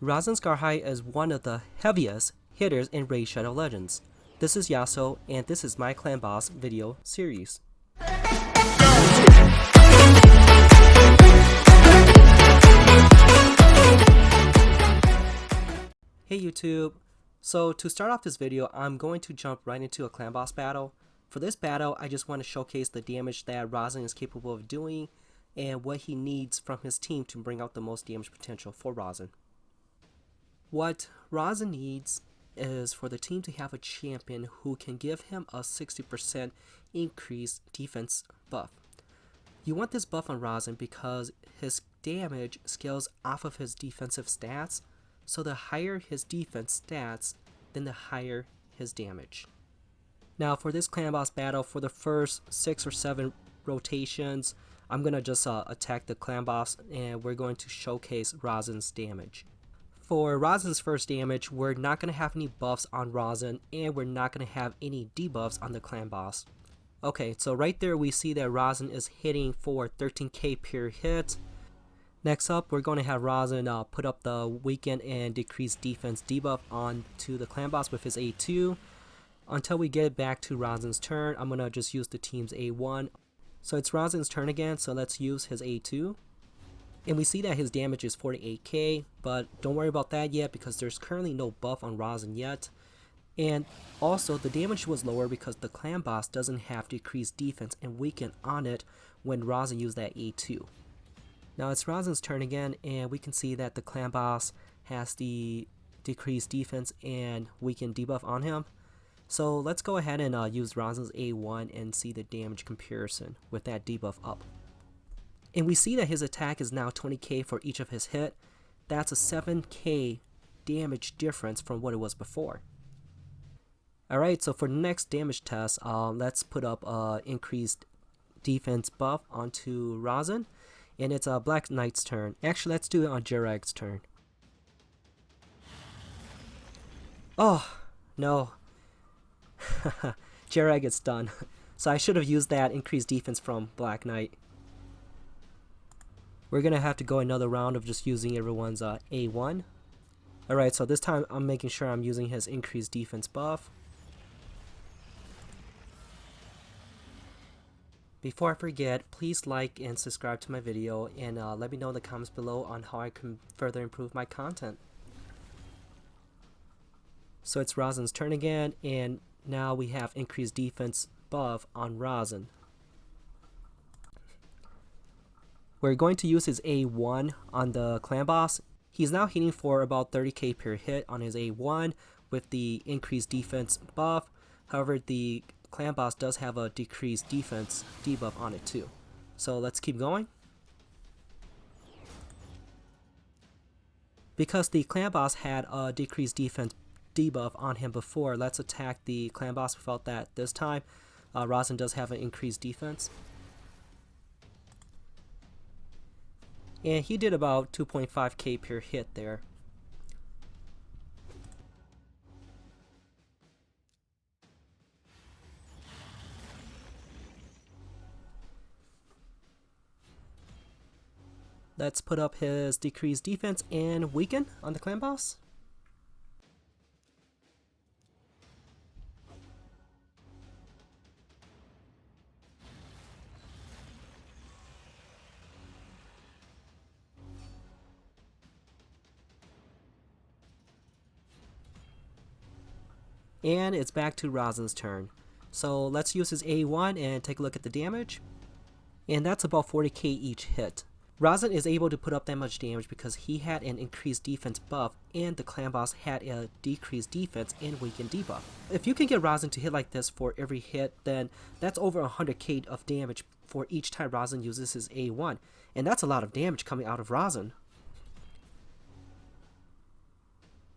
Rhazin Scarhide is one of the heaviest hitters in Raid Shadow Legends. This is Yasuo, and this is my Clanboss video series. Hey YouTube! So to start off this video, I'm going to jump right into a Clanboss battle. For this battle, I just want to showcase the damage that Rhazin is capable of doing and what he needs from his team to bring out the most damage potential for Rhazin. What Rhazin needs is for the team to have a champion who can give him a 60% increased defense buff. You want this buff on Rhazin because his damage scales off of his defensive stats, so the higher his defense stats, then the higher his damage. Now for this Clanboss battle, for the first 6 or 7 rotations, I'm going to just attack the Clanboss and we're going to showcase Rhazin's damage. For Rhazin's first damage, we're not going to have any buffs on Rhazin, and we're not going to have any debuffs on the Clanboss. Okay, so right there we see that Rhazin is hitting for 13k per hit. Next up, we're going to have Rhazin put up the weaken and decreased defense debuff onto the Clanboss with his A2. Until we get back to Rhazin's turn, I'm going to just use the team's A1. So it's Rhazin's turn again, so let's use his A2. And we see that his damage is 48k, but don't worry about that yet because there's currently no buff on Rhazin yet. And also the damage was lower because the Clanboss doesn't have decreased defense and weaken on it when Rhazin used that A2. Now it's Rhazin's turn again, and we can see that the Clanboss has the decreased defense and weaken debuff on him. So let's go ahead and use Rhazin's A1 and see the damage comparison with that debuff up. And we see that his attack is now 20k for each of his hit. That's a 7k damage difference from what it was before. Alright, so for the next damage test, let's put up increased defense buff onto Rhazin. And it's Black Knight's turn. Actually, let's do it on Jerag's turn. Oh, no. Jerag gets done. So I should have used that increased defense from Black Knight. We're going to have to go another round of just using everyone's A1. Alright, so this time I'm making sure I'm using his increased defense buff. Before I forget, please like and subscribe to my video and let me know in the comments below on how I can further improve my content. So it's Rhazin's turn again, and now we have increased defense buff on Rhazin. We're going to use his A1 on the Clanboss. He's now hitting for about 30k per hit on his A1 with the increased defense buff. However, the Clanboss does have a decreased defense debuff on it too. So let's keep going. Because the Clanboss had a decreased defense debuff on him before, let's attack the Clanboss without that this time. Rhazin does have an increased defense. And he did about 2.5k per hit there. Let's put up his decreased defense and weaken on the Clanboss. And it's back to Rhazin's turn. So let's use his A1 and take a look at the damage. And that's about 40k each hit. Rhazin is able to put up that much damage because he had an increased defense buff and the Clanboss had a decreased defense and weakened debuff. If you can get Rhazin to hit like this for every hit, then that's over 100k of damage for each time Rhazin uses his A1. And that's a lot of damage coming out of Rhazin.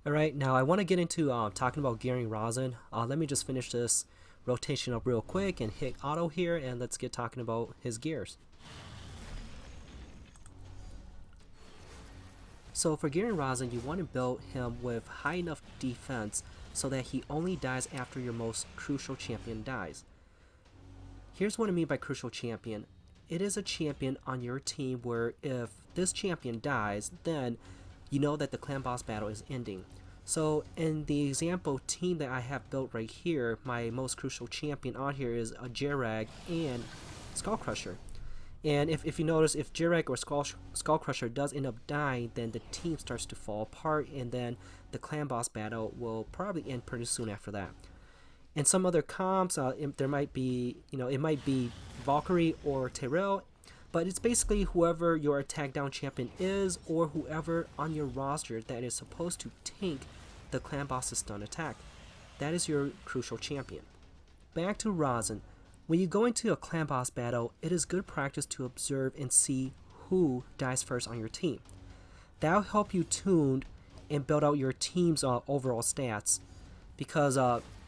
Alright, now I want to get into talking about gearing Rhazin. Let me just finish this rotation up real quick and hit auto here, and let's get talking about his gears. So for gearing Rhazin, you want to build him with high enough defense so that he only dies after your most crucial champion dies. Here's what I mean by crucial champion. It is a champion on your team where if this champion dies, then you know that the clan boss battle is ending. So in the example team that I have built right here, my most crucial champion on here is a Jirag and Skullcrusher. And if you notice, if Jirag or Skullcrusher does end up dying, then the team starts to fall apart, and then the clan boss battle will probably end pretty soon after that. In some other comps, there might be, it might be Valkyrie or Tyrell, but it's basically whoever your attack down champion is, or whoever on your roster that is supposed to tank the clan boss's stun attack. That is your crucial champion. Back to Rhazin. When you go into a clan boss battle, it is good practice to observe and see who dies first on your team. That'll help you tune and build out your team's overall stats, because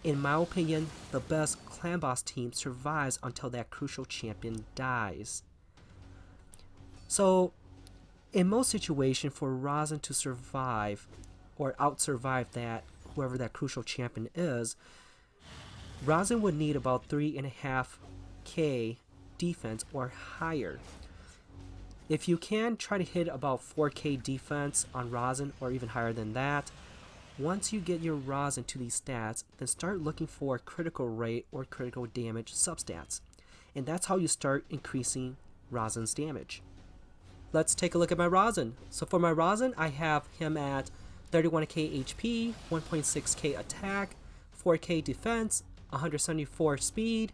in my opinion, the best clan boss team survives until that crucial champion dies. So in most situations, for Rhazin to survive or out-survive that, whoever that crucial champion is, Rhazin would need about 3.5k defense or higher. If you can, try to hit about 4k defense on Rhazin or even higher than that. Once you get your Rhazin to these stats, then start looking for critical rate or critical damage substats. And that's how you start increasing Rhazin's damage. Let's take a look at my Rhazin. So for my Rhazin, I have him at 31k HP, 1.6k attack, 4k defense, 174 speed,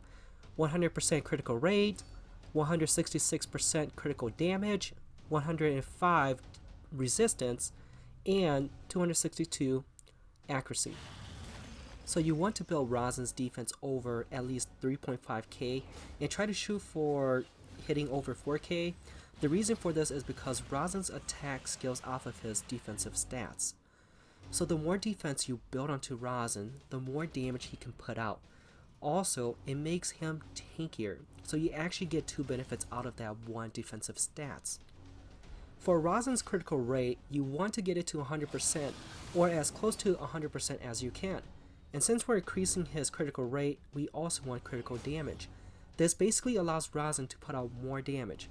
100% critical rate, 166% critical damage, 105 resistance, and 262 accuracy. So you want to build Rhazin's defense over at least 3.5k and try to shoot for hitting over 4k. The reason for this is because Rhazin's attack scales off of his defensive stats. So the more defense you build onto Rhazin, the more damage he can put out. Also, it makes him tankier, so you actually get two benefits out of that one defensive stats. For Rhazin's critical rate, you want to get it to 100% or as close to 100% as you can. And since we're increasing his critical rate, we also want critical damage. This basically allows Rhazin to put out more damage.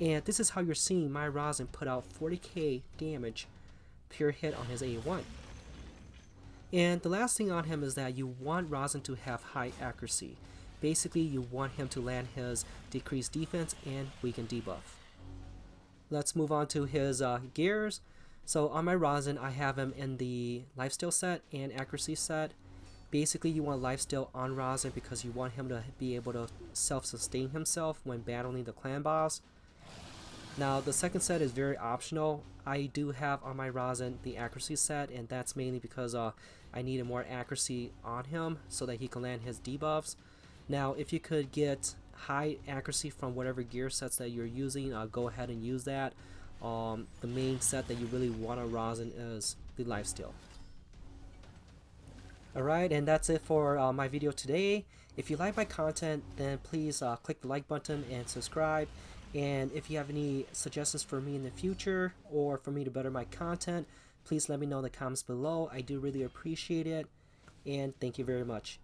And this is how you're seeing my Rhazin put out 40k damage per hit on his A1. And the last thing on him is that you want Rhazin to have high accuracy. Basically, you want him to land his decreased defense and weaken debuff. Let's move on to his gears. So on my Rhazin, I have him in the lifesteal set and accuracy set. Basically, you want lifesteal on Rhazin because you want him to be able to self-sustain himself when battling the clan boss. Now, the second set is very optional. I do have on my Rhazin the accuracy set, and that's mainly because I needed more accuracy on him so that he can land his debuffs. Now, if you could get high accuracy from whatever gear sets that you're using, go ahead and use that. The main set that you really want on Rhazin is the lifesteal. Alright, and that's it for my video today. If you like my content, then please click the like button and subscribe. And if you have any suggestions for me in the future or for me to better my content, please let me know in the comments below. I do really appreciate it. And thank you very much.